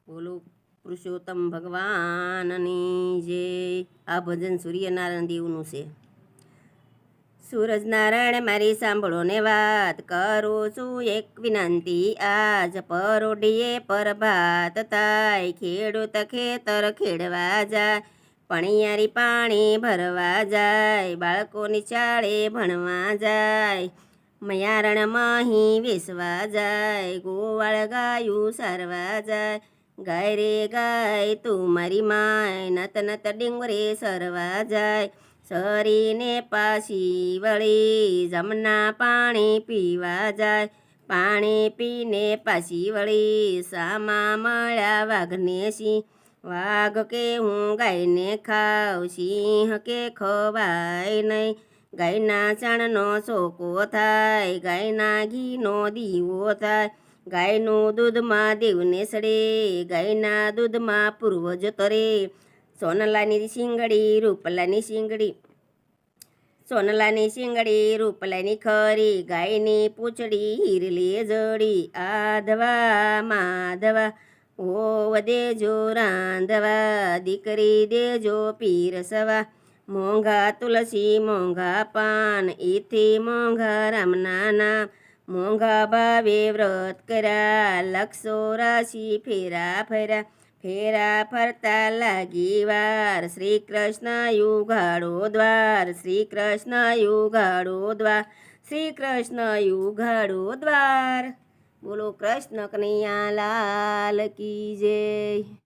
બોલો પુરુષોત્તમ ભગવાનની જય। આ ભજન સૂર્યનારાયણ દેવનું છે। સૂરજ નારાયણ મારી સાંભળો ને વાત, કરું છું એક વિનંતી આજ। પરોઢીએ પરભાત થાય, ખેડૂત ખેતર ખેડવા જાય। પણિયારી પાણી ભરવા જાય, બાળકોની શાળે ભણવા જાય। મયારણ મહી વેસવા જાય, ગોવાળ ગાયું સારવા જાય। ગાય રે ગાય તું મારી માય, નત નત ડીંગરે સરવા જાય। સરીને પાછી વળી જમના પાણી પીવા જાય। પાણી પીને પાછી વળી સામા મળ્યા વાઘને સિંહ। વાઘ કે હું ગાયને ખાવ, સિંહ કે ખવાય નહીં। ગાયના છાણનો ચોકો થાય, ગાયના ઘીનો દીવો થાય। ગાયનું દૂધમાં દેવને સડે, ગાયના દૂધમાં પૂર્વજ તરે। સોનલાની શીંગડી રૂપલાની શીંગડી, સોનલાની શીંગડી રૂપલાની ખરી। ગાયની પૂંછડી હીરલી જડી, આધવા માધવા ઓવ દેજો રાંધવા। દીકરી દેજો પીરસવા, મોંઘા તુલસી મોંઘા પાન, એથી મોંઘા રામના નામ। મોંઘા ભાવે વ્રત કર્યા, લક્ષો રાશિ ફેરા ફર્યા। ફેરા ફરતા લાગી વાર, શ્રી કૃષ્ણ યુગાડો દ્વાર। શ્રી કૃષ્ણ યુગાડો દ્વાર, શ્રી કૃષ્ણ યુગાડો દ્વાર। બોલો કૃષ્ણ કનૈયા લાલ કી જય।